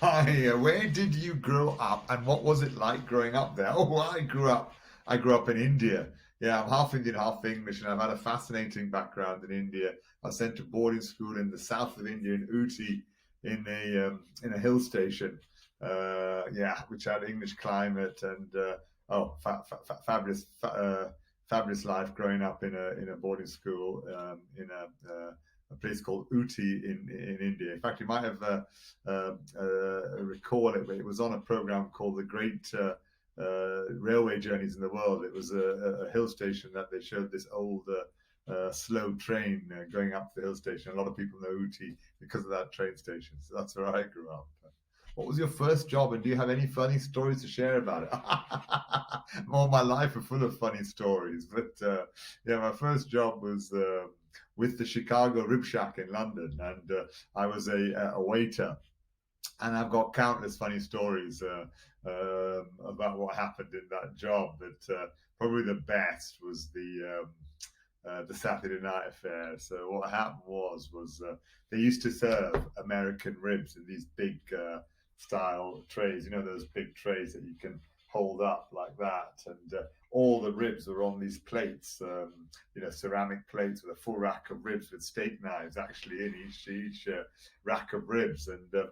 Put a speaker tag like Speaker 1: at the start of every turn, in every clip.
Speaker 1: Hi, where did you grow up and what was it like growing up there? Oh, I grew up in India. Yeah, I'm half Indian, half English, and I've had a fascinating background in India. I was sent to boarding school in the south of India in Ooty in a hill station. Yeah, which had English climate and oh, fabulous life growing up in a boarding school in a place called Ooty in India. In fact, you might have recall it, but it was on a program called The Great Railway Journeys in the World. It was a hill station that they showed this old slow train going up the hill station. A lot of people know Ooty because of that train station. So that's where I grew up. What was your first job, and do you have any funny stories to share about it? All my life are full of funny stories, but yeah, my first job was with the Chicago Rib Shack in London, and I was a waiter, and I've got countless funny stories about what happened in that job. But probably the best was the Saturday night affair. So what happened was they used to serve American ribs in these big style trays. You know those big trays that you can hold up like that, and all the ribs were on these plates. Ceramic plates with a full rack of ribs with steak knives actually in each rack of ribs, and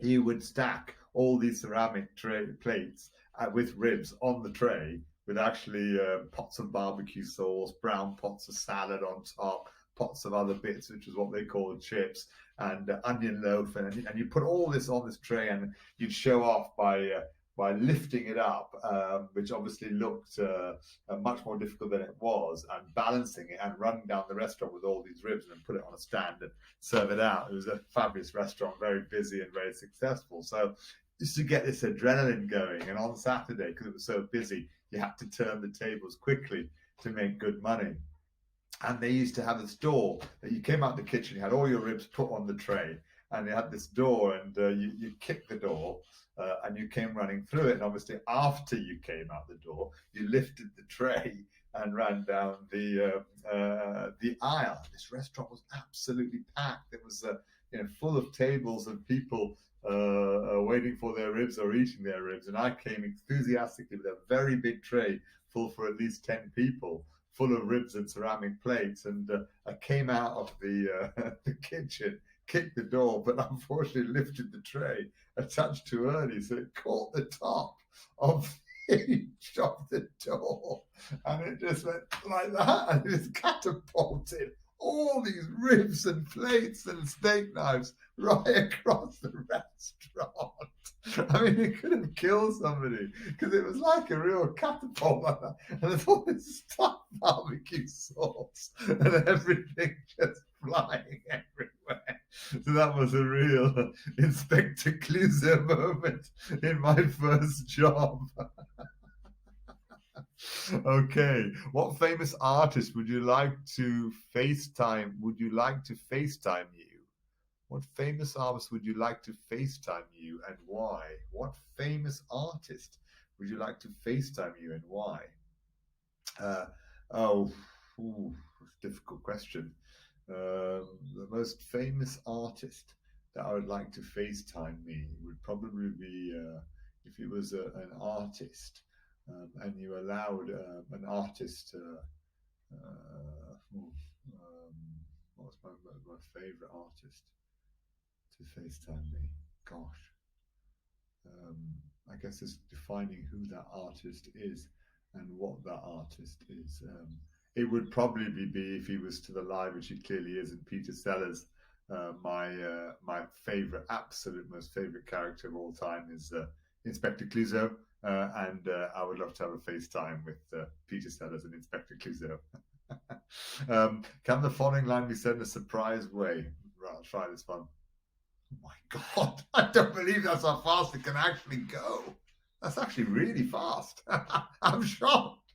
Speaker 1: he would stack all these ceramic plates with ribs on the tray with actually pots of barbecue sauce, brown pots of salad on top, pots of other bits, which is what they call chips, and onion loaf, and you put all this on this tray, and you'd show off by lifting it up, which obviously looked much more difficult than it was, and balancing it and running down the restaurant with all these ribs and then put it on a stand and serve it out. It was a fabulous restaurant, very busy and very successful. So just to get this adrenaline going, and on Saturday, because it was so busy, you had to turn the tables quickly to make good money. And they used to have this door that you came out the kitchen, you had all your ribs put on the tray, and they had this door, and you kicked the door, and you came running through it. And obviously, after you came out the door, you lifted the tray and ran down the aisle. This restaurant was absolutely packed. It was full of tables and people waiting for their ribs or eating their ribs. And I came enthusiastically with a very big tray full for at least 10 people, full of ribs and ceramic plates. And I came out of the kitchen, kicked the door, but unfortunately lifted the tray a touch too early, so it caught the top of the hinge of the door, and it just went like that, and it just catapulted all these ribs and plates and steak knives right across the restaurant. I mean, it could have killed somebody because it was like a real catapult like that. And there's all this stuffed barbecue sauce and everything just flying everywhere. So that was a real Inspector Clouseau moment in my first job. Okay, what famous artist would you like to FaceTime? Would you like to FaceTime you? What famous artist would you like to FaceTime you and why? What famous artist would you like to FaceTime you and why? Uh, oh, ooh, difficult question. The most famous artist that I would like to FaceTime me would probably be if it was an artist and you allowed an artist. What's my favorite artist to FaceTime me? Gosh, I guess it's defining who that artist is and what that artist is. It would probably be if he was still alive, which he clearly isn't. Peter Sellers, my favorite, absolute most favorite character of all time is Inspector Clouseau, and I would love to have a FaceTime with Peter Sellers and Inspector Clouseau. Can the following line be said in a surprise way? Right, I'll try this one. Oh my God, I don't believe that's how fast it can actually go. That's actually really fast. I'm shocked.